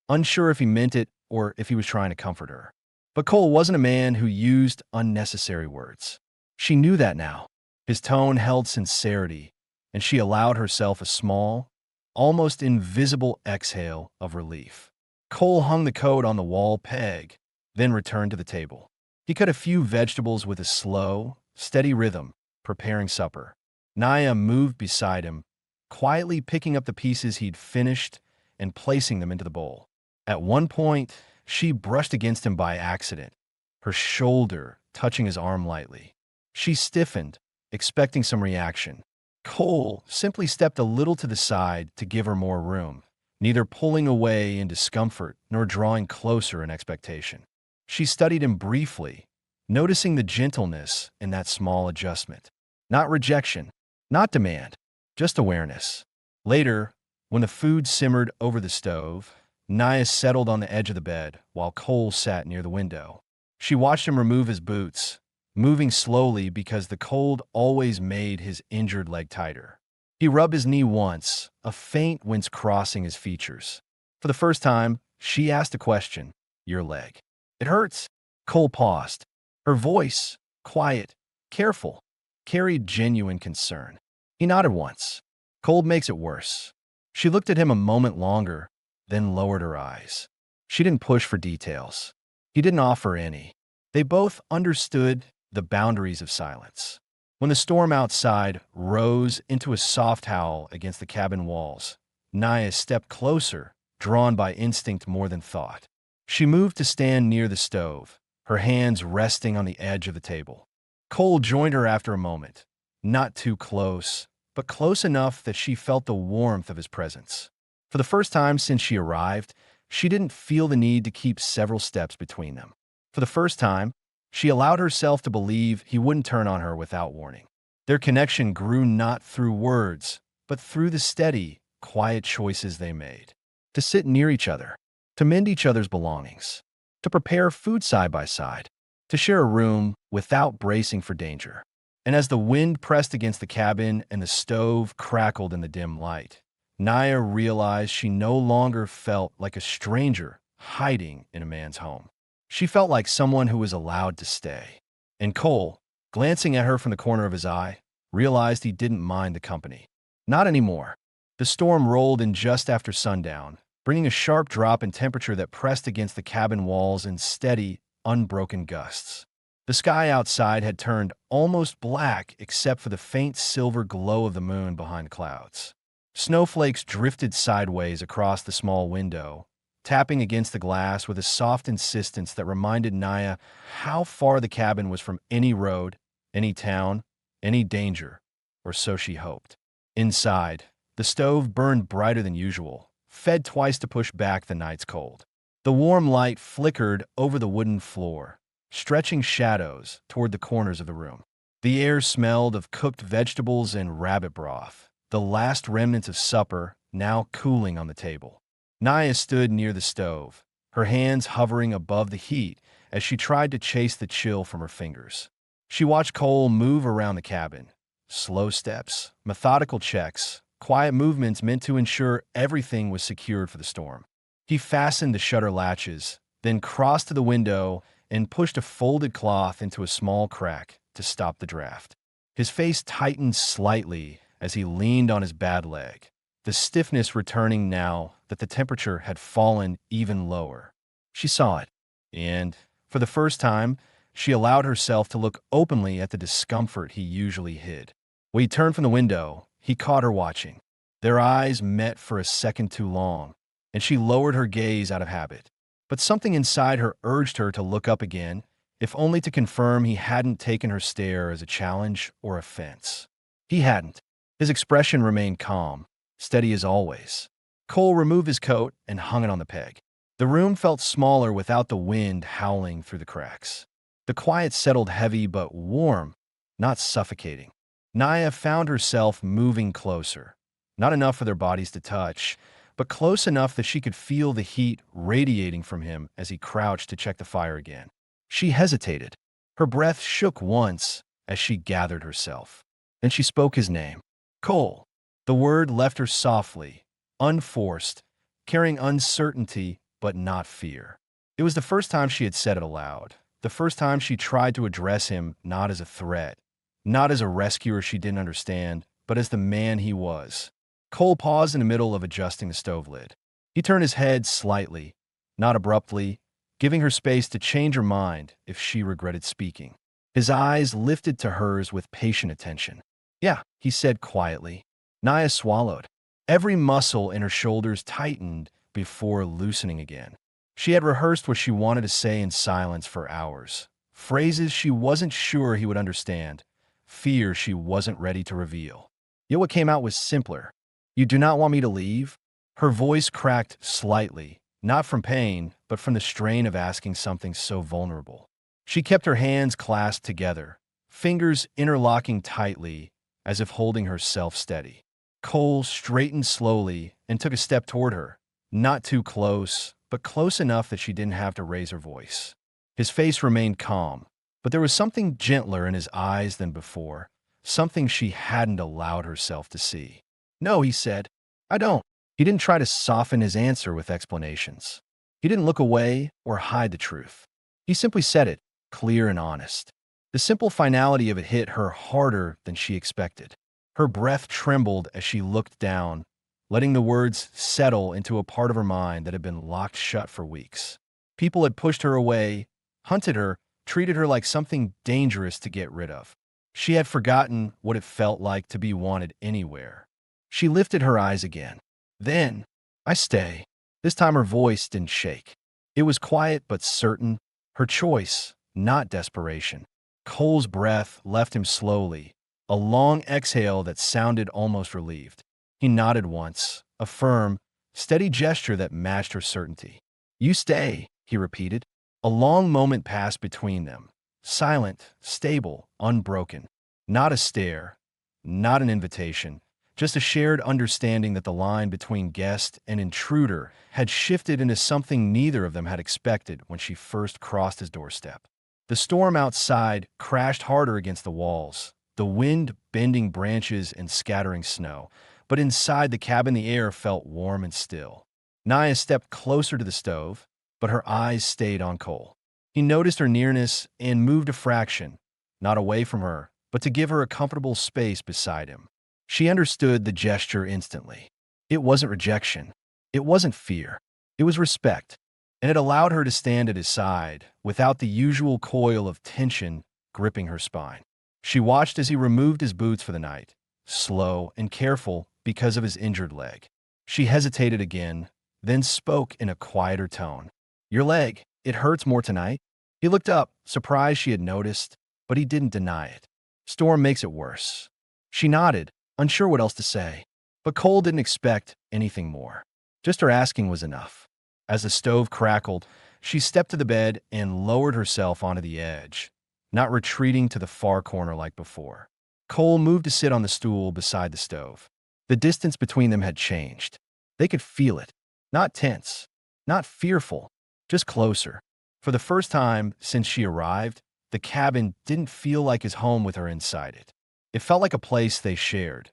unsure if he meant it or if he was trying to comfort her. But Cole wasn't a man who used unnecessary words. She knew that now. His tone held sincerity, and she allowed herself a small, almost invisible exhale of relief. Cole hung the coat on the wall peg, then returned to the table. He cut a few vegetables with a slow, steady rhythm, preparing supper. Naya moved beside him, quietly picking up the pieces he'd finished and placing them into the bowl. At one point, she brushed against him by accident, her shoulder touching his arm lightly. She stiffened, expecting some reaction. Cole simply stepped a little to the side to give her more room, neither pulling away in discomfort nor drawing closer in expectation. She studied him briefly, noticing the gentleness in that small adjustment. Not rejection, not demand, just awareness. Later, when the food simmered over the stove, Naya settled on the edge of the bed while Cole sat near the window. She watched him remove his boots, moving slowly because the cold always made his injured leg tighter. He rubbed his knee once, a faint wince crossing his features. For the first time, she asked a question. "Your leg. It hurts." Cole paused. Her voice, quiet, careful, carried genuine concern. He nodded once. "Cold makes it worse." She looked at him a moment longer, then lowered her eyes. She didn't push for details. He didn't offer any. They both understood the boundaries of silence. When the storm outside rose into a soft howl against the cabin walls, Naya stepped closer, drawn by instinct more than thought. She moved to stand near the stove, her hands resting on the edge of the table. Cole joined her after a moment, not too close, but close enough that she felt the warmth of his presence. For the first time since she arrived, she didn't feel the need to keep several steps between them. For the first time, she allowed herself to believe he wouldn't turn on her without warning. Their connection grew not through words, but through the steady, quiet choices they made. To sit near each other, to mend each other's belongings, to prepare food side by side, to share a room without bracing for danger. And as the wind pressed against the cabin and the stove crackled in the dim light, Naya realized she no longer felt like a stranger hiding in a man's home. She felt like someone who was allowed to stay. And Cole, glancing at her from the corner of his eye, realized he didn't mind the company. Not anymore. The storm rolled in just after sundown, bringing a sharp drop in temperature that pressed against the cabin walls in steady, unbroken gusts. The sky outside had turned almost black except for the faint silver glow of the moon behind clouds. Snowflakes drifted sideways across the small window, tapping against the glass with a soft insistence that reminded Naya how far the cabin was from any road, any town, any danger, or so she hoped. Inside, the stove burned brighter than usual, fed twice to push back the night's cold. The warm light flickered over the wooden floor, stretching shadows toward the corners of the room. The air smelled of cooked vegetables and rabbit broth, the last remnants of supper now cooling on the table. Naya stood near the stove, her hands hovering above the heat as she tried to chase the chill from her fingers. She watched Cole move around the cabin. Slow steps, methodical checks, quiet movements meant to ensure everything was secured for the storm. He fastened the shutter latches, then crossed to the window and pushed a folded cloth into a small crack to stop the draft. His face tightened slightly as he leaned on his bad leg, the stiffness returning now that the temperature had fallen even lower. She saw it, and, for the first time, she allowed herself to look openly at the discomfort he usually hid. When he turned from the window, he caught her watching. Their eyes met for a second too long, and she lowered her gaze out of habit. But something inside her urged her to look up again, if only to confirm he hadn't taken her stare as a challenge or offense. He hadn't. His expression remained calm, steady as always. Cole removed his coat and hung it on the peg. The room felt smaller without the wind howling through the cracks. The quiet settled heavy but warm, not suffocating. Naya found herself moving closer, not enough for their bodies to touch, but close enough that she could feel the heat radiating from him as he crouched to check the fire again. She hesitated. Her breath shook once as she gathered herself. Then she spoke his name. Cole. The word left her softly, unforced, carrying uncertainty but not fear. It was the first time she had said it aloud, the first time she tried to address him not as a threat, not as a rescuer she didn't understand, but as the man he was. Cole paused in the middle of adjusting the stove lid. He turned his head slightly, not abruptly, giving her space to change her mind if she regretted speaking. His eyes lifted to hers with patient attention. Yeah, he said quietly. Naya swallowed. Every muscle in her shoulders tightened before loosening again. She had rehearsed what she wanted to say in silence for hours. Phrases she wasn't sure he would understand. Fear she wasn't ready to reveal. Yet what came out was simpler. You do not want me to leave? Her voice cracked slightly, not from pain, but from the strain of asking something so vulnerable. She kept her hands clasped together, fingers interlocking tightly, as if holding herself steady. Cole straightened slowly and took a step toward her, not too close, but close enough that she didn't have to raise her voice. His face remained calm, but there was something gentler in his eyes than before, something she hadn't allowed herself to see. No, he said. I don't. He didn't try to soften his answer with explanations. He didn't look away or hide the truth. He simply said it, clear and honest. The simple finality of it hit her harder than she expected. Her breath trembled as she looked down, letting the words settle into a part of her mind that had been locked shut for weeks. People had pushed her away, hunted her, treated her like something dangerous to get rid of. She had forgotten what it felt like to be wanted anywhere. She lifted her eyes again. Then, I stay. This time her voice didn't shake. It was quiet but certain, her choice, not desperation. Cole's breath left him slowly, a long exhale that sounded almost relieved. He nodded once, a firm, steady gesture that matched her certainty. "You stay," he repeated. A long moment passed between them, silent, stable, unbroken. Not a stare, not an invitation, just a shared understanding that the line between guest and intruder had shifted into something neither of them had expected when she first crossed his doorstep. The storm outside crashed harder against the walls, the wind bending branches and scattering snow, but inside the cabin the air felt warm and still. Naya stepped closer to the stove, but her eyes stayed on Cole. He noticed her nearness and moved a fraction, not away from her, but to give her a comfortable space beside him. She understood the gesture instantly. It wasn't rejection. It wasn't fear. It was respect, and it allowed her to stand at his side without the usual coil of tension gripping her spine. She watched as he removed his boots for the night, slow and careful because of his injured leg. She hesitated again, then spoke in a quieter tone. "Your leg, it hurts more tonight?" He looked up, surprised she had noticed, but he didn't deny it. "Storm makes it worse." She nodded, unsure what else to say, but Cole didn't expect anything more. Just her asking was enough. As the stove crackled, she stepped to the bed and lowered herself onto the edge, not retreating to the far corner like before. Cole moved to sit on the stool beside the stove. The distance between them had changed. They could feel it. Not tense, not fearful, just closer. For the first time since she arrived, the cabin didn't feel like his home with her inside it. It felt like a place they shared,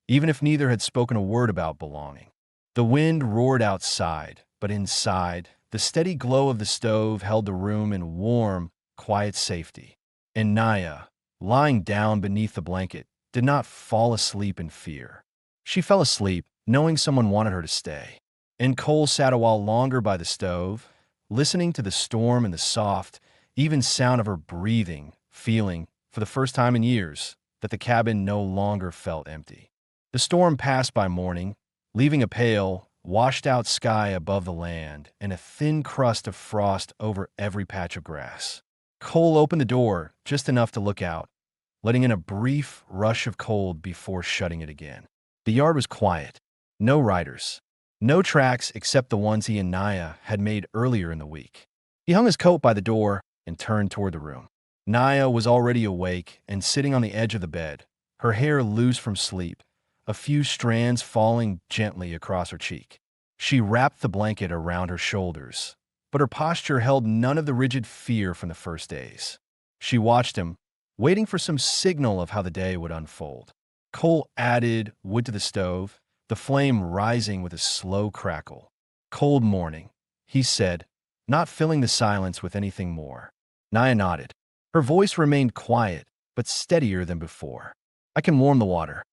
even if neither had spoken a word about belonging. The wind roared outside, but inside, the steady glow of the stove held the room in warm, quiet safety. And Naya, lying down beneath the blanket, did not fall asleep in fear. She fell asleep knowing someone wanted her to stay. And Cole sat a while longer by the stove, listening to the storm and the soft, even sound of her breathing, feeling, for the first time in years, that the cabin no longer felt empty. The storm passed by morning, leaving a pale, washed-out sky above the land and a thin crust of frost over every patch of grass. Cole opened the door just enough to look out, letting in a brief rush of cold before shutting it again. The yard was quiet. No riders. No tracks except the ones he and Naya had made earlier in the week. He hung his coat by the door and turned toward the room. Naya was already awake and sitting on the edge of the bed, her hair loose from sleep, a few strands falling gently across her cheek. She wrapped the blanket around her shoulders, but her posture held none of the rigid fear from the first days. She watched him, waiting for some signal of how the day would unfold. Cole added wood to the stove, the flame rising with a slow crackle. "Cold morning," he said, not filling the silence with anything more. Naya nodded. Her voice remained quiet, but steadier than before. "I can warm the water."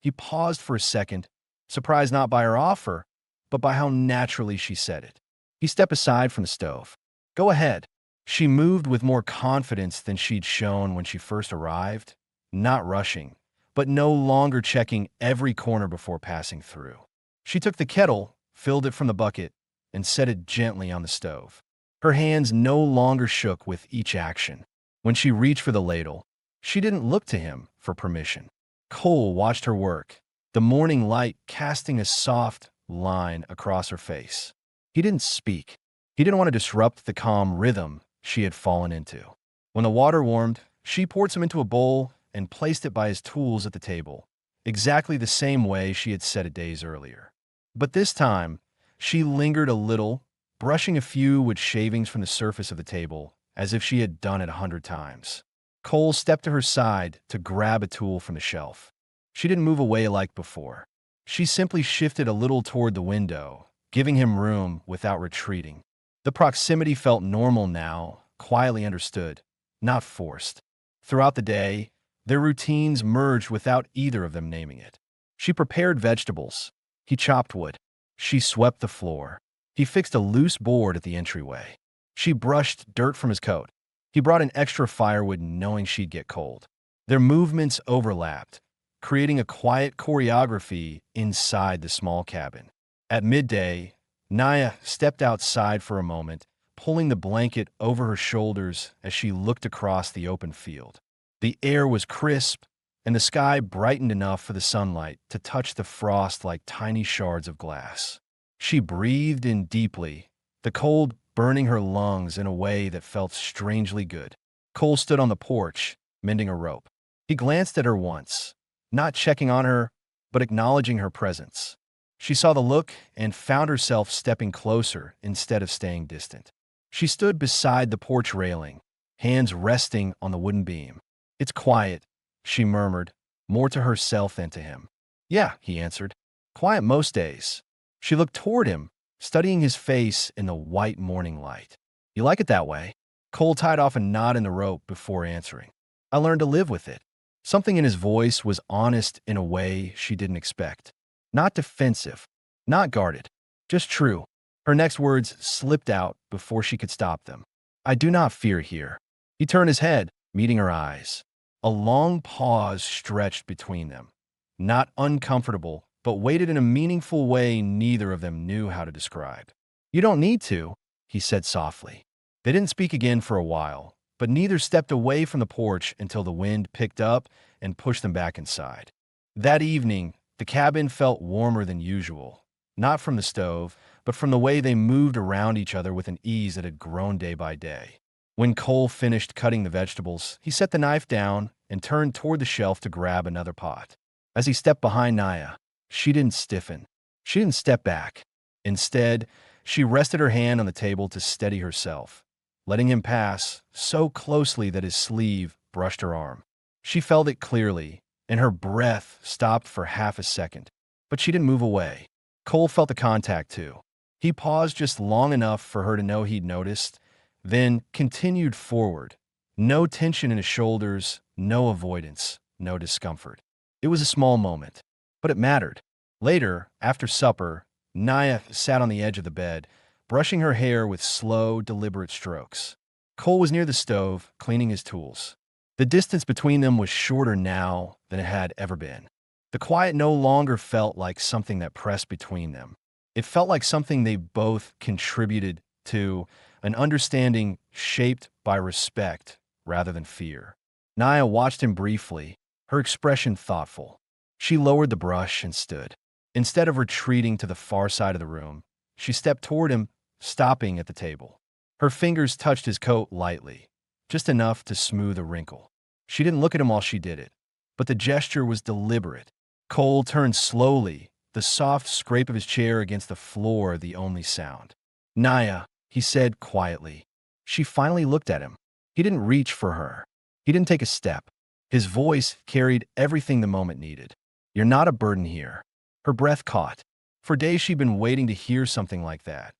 He paused for a second, surprised not by her offer, but by how naturally she said it. He stepped aside from the stove. "Go ahead." She moved with more confidence than she'd shown when she first arrived, not rushing, but no longer checking every corner before passing through. She took the kettle, filled it from the bucket, and set it gently on the stove. Her hands no longer shook with each action. When she reached for the ladle, she didn't look to him for permission. Cole watched her work, the morning light casting a soft line across her face. He didn't speak. He didn't want to disrupt the calm rhythm she had fallen into. When the water warmed, she poured some into a bowl and placed it by his tools at the table, exactly the same way she had set it days earlier. But this time, she lingered a little, brushing a few wood shavings from the surface of the table, as if she had done it 100 times. Cole stepped to her side to grab a tool from the shelf. She didn't move away like before. She simply shifted a little toward the window, giving him room without retreating. The proximity felt normal now, quietly understood, not forced. Throughout the day, their routines merged without either of them naming it. She prepared vegetables. He chopped wood. She swept the floor. He fixed a loose board at the entryway. She brushed dirt from his coat. He brought in extra firewood knowing she'd get cold. Their movements overlapped, creating a quiet choreography inside the small cabin. At midday, Naya stepped outside for a moment, pulling the blanket over her shoulders as she looked across the open field. The air was crisp, and the sky brightened enough for the sunlight to touch the frost like tiny shards of glass. She breathed in deeply, the cold burning her lungs in a way that felt strangely good. Cole stood on the porch, mending a rope. He glanced at her once, not checking on her, but acknowledging her presence. She saw the look and found herself stepping closer instead of staying distant. She stood beside the porch railing, hands resting on the wooden beam. "It's quiet," she murmured, more to herself than to him. "Yeah," he answered. "Quiet most days." She looked toward him, studying his face in the white morning light. "You like it that way?" Cole tied off a knot in the rope before answering. "I learned to live with it." Something in his voice was honest in a way she didn't expect. Not defensive, not guarded, just true. Her next words slipped out before she could stop them. "I do not fear here." He turned his head, meeting her eyes. A long pause stretched between them. Not uncomfortable, but weighted in a meaningful way neither of them knew how to describe. "You don't need to," he said softly. They didn't speak again for a while, but neither stepped away from the porch until the wind picked up and pushed them back inside. That evening, the cabin felt warmer than usual, not from the stove, but from the way they moved around each other with an ease that had grown day by day. When Cole finished cutting the vegetables, he set the knife down and turned toward the shelf to grab another pot. As he stepped behind Naya, she didn't stiffen. She didn't step back. Instead, she rested her hand on the table to steady herself, letting him pass so closely that his sleeve brushed her arm. She felt it clearly, and her breath stopped for half a second. But she didn't move away. Cole felt the contact too. He paused just long enough for her to know he'd noticed, then continued forward. No tension in his shoulders, no avoidance, no discomfort. It was a small moment, but it mattered. Later, after supper, Naya sat on the edge of the bed, brushing her hair with slow, deliberate strokes. Cole was near the stove, cleaning his tools. The distance between them was shorter now than it had ever been. The quiet no longer felt like something that pressed between them. It felt like something they both contributed to, an understanding shaped by respect rather than fear. Naya watched him briefly, her expression thoughtful. She lowered the brush and stood. Instead of retreating to the far side of the room, she stepped toward him, stopping at the table. Her fingers touched his coat lightly, just enough to smooth a wrinkle. She didn't look at him while she did it, but the gesture was deliberate. Cole turned slowly, the soft scrape of his chair against the floor the only sound. "Naya," he said quietly. She finally looked at him. He didn't reach for her. He didn't take a step. His voice carried everything the moment needed. "You're not a burden here." Her breath caught. For days she'd been waiting to hear something like that.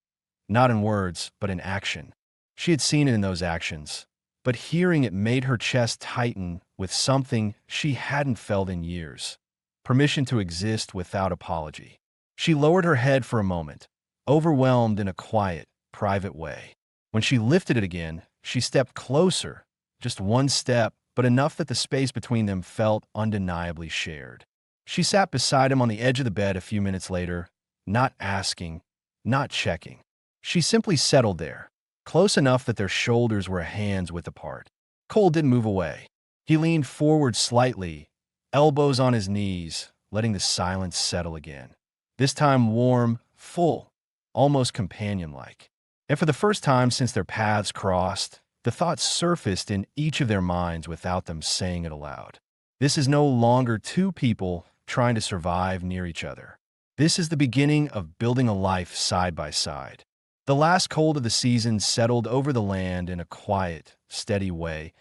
Not in words, but in action. She had seen it in those actions, but hearing it made her chest tighten with something she hadn't felt in years. Permission to exist without apology. She lowered her head for a moment, overwhelmed in a quiet, private way. When she lifted it again, she stepped closer, just one step, but enough that the space between them felt undeniably shared. She sat beside him on the edge of the bed a few minutes later, not asking, not checking. She simply settled there, close enough that their shoulders were a hand's width apart. Cole didn't move away. He leaned forward slightly, elbows on his knees, letting the silence settle again. This time warm, full, almost companion-like. And for the first time since their paths crossed, the thought surfaced in each of their minds without them saying it aloud. This is no longer two people trying to survive near each other. This is the beginning of building a life side by side. The last cold of the season settled over the land in a quiet, steady way,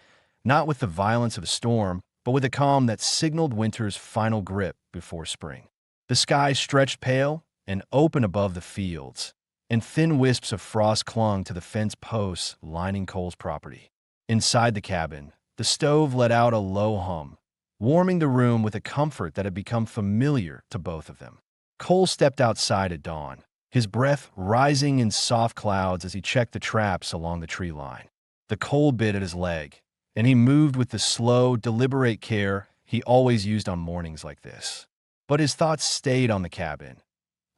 not with the violence of a storm, but with a calm that signaled winter's final grip before spring. The sky stretched pale and open above the fields, and thin wisps of frost clung to the fence posts lining Cole's property. Inside the cabin, the stove let out a low hum, warming the room with a comfort that had become familiar to both of them. Cole stepped outside at dawn, his breath rising in soft clouds as he checked the traps along the tree line. The cold bit at his leg, and he moved with the slow, deliberate care he always used on mornings like this. But his thoughts stayed on the cabin,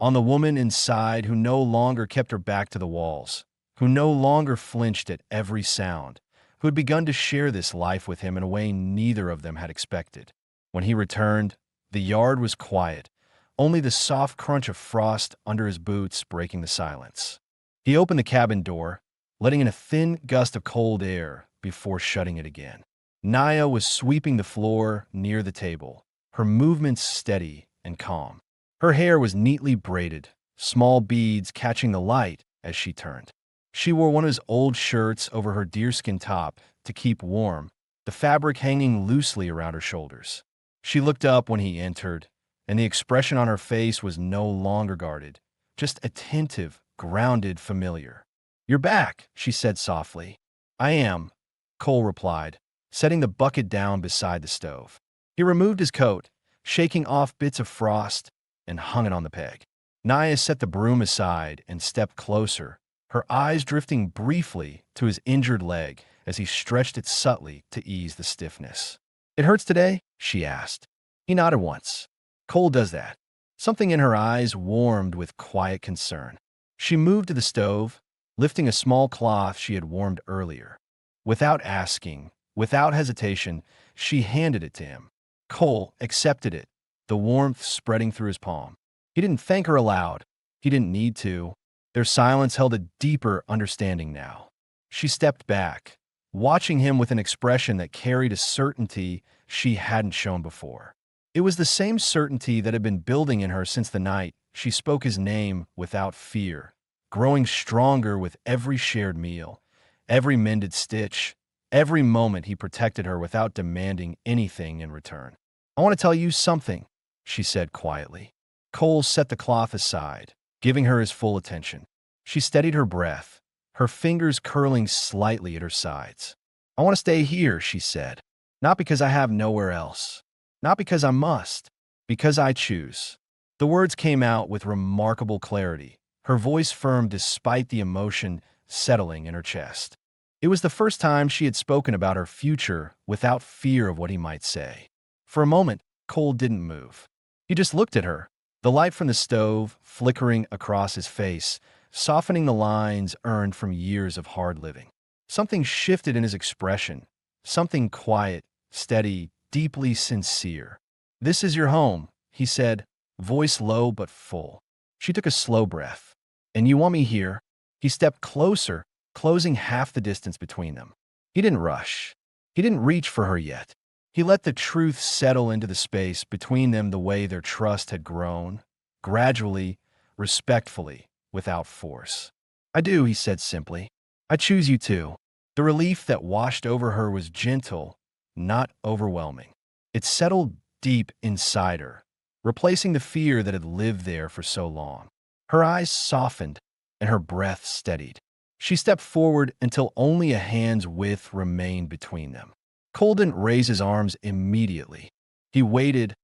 on the woman inside who no longer kept her back to the walls, who no longer flinched at every sound, who had begun to share this life with him in a way neither of them had expected. When he returned, the yard was quiet, only the soft crunch of frost under his boots breaking the silence. He opened the cabin door, letting in a thin gust of cold air before shutting it again. Naya was sweeping the floor near the table, her movements steady and calm. Her hair was neatly braided, small beads catching the light as she turned. She wore one of his old shirts over her deerskin top to keep warm, the fabric hanging loosely around her shoulders. She looked up when he entered, and the expression on her face was no longer guarded, just attentive, grounded, familiar. "You're back," she said softly. "I am," Cole replied, setting the bucket down beside the stove. He removed his coat, shaking off bits of frost, and hung it on the peg. Naya set the broom aside and stepped closer, her eyes drifting briefly to his injured leg as he stretched it subtly to ease the stiffness. "It hurts today?" she asked. He nodded once. "Cole does that." Something in her eyes warmed with quiet concern. She moved to the stove, lifting a small cloth she had warmed earlier. Without asking, without hesitation, she handed it to him. Cole accepted it, the warmth spreading through his palm. He didn't thank her aloud. He didn't need to. Their silence held a deeper understanding now. She stepped back, watching him with an expression that carried a certainty she hadn't shown before. It was the same certainty that had been building in her since the night she spoke his name without fear, growing stronger with every shared meal, every mended stitch, every moment he protected her without demanding anything in return. "I want to tell you something," she said quietly. Cole set the cloth aside, giving her his full attention. She steadied her breath, her fingers curling slightly at her sides. "I want to stay here," she said. "Not because I have nowhere else. Not because I must. Because I choose." The words came out with remarkable clarity, her voice firm despite the emotion settling in her chest. It was the first time she had spoken about her future without fear of what he might say. For a moment, Cole didn't move. He just looked at her, the light from the stove flickering across his face, softening the lines earned from years of hard living. Something shifted in his expression, something quiet, steady, deeply sincere. "This is your home," he said, voice low but full. She took a slow breath. "And you want me here?" He stepped closer, closing half the distance between them. He didn't rush. He didn't reach for her yet. He let the truth settle into the space between them the way their trust had grown, gradually, respectfully, without force. "I do," he said simply. "I choose you too." The relief that washed over her was gentle, not overwhelming. It settled deep inside her, replacing the fear that had lived there for so long. Her eyes softened and her breath steadied. She stepped forward until only a hand's width remained between them. Cole didn't raise his arms immediately. He waited,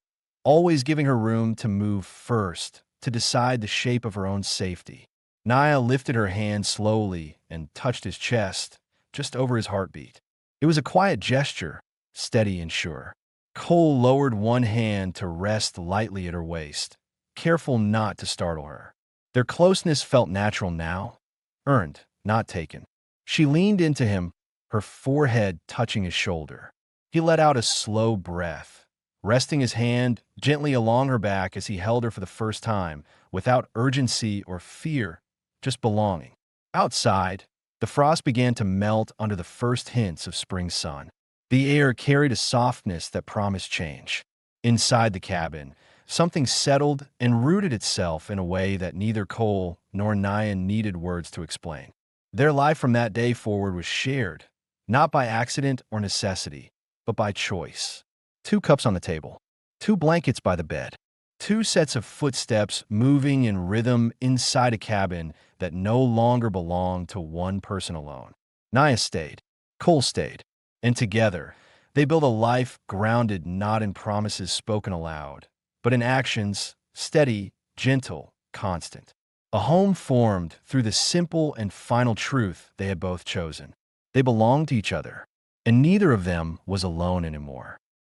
always giving her room to move first, to decide the shape of her own safety. Naya lifted her hand slowly and touched his chest, just over his heartbeat. It was a quiet gesture, steady and sure. Cole lowered one hand to rest lightly at her waist, careful not to startle her. Their closeness felt natural now, earned, not taken. She leaned into him, her forehead touching his shoulder. He let out a slow breath, resting his hand gently along her back as he held her for the first time, without urgency or fear, just belonging. Outside, the frost began to melt under the first hints of spring sun. The air carried a softness that promised change. Inside the cabin, something settled and rooted itself in a way that neither Cole nor Naya needed words to explain. Their life from that day forward was shared, not by accident or necessity, but by choice. 2 cups on the table, 2 blankets by the bed, 2 sets of footsteps moving in rhythm inside a cabin that no longer belonged to one person alone. Naya stayed, Cole stayed, and together, they built a life grounded not in promises spoken aloud, but in actions, steady, gentle, constant. A home formed through the simple and final truth they had both chosen. They belonged to each other, and neither of them was alone anymore.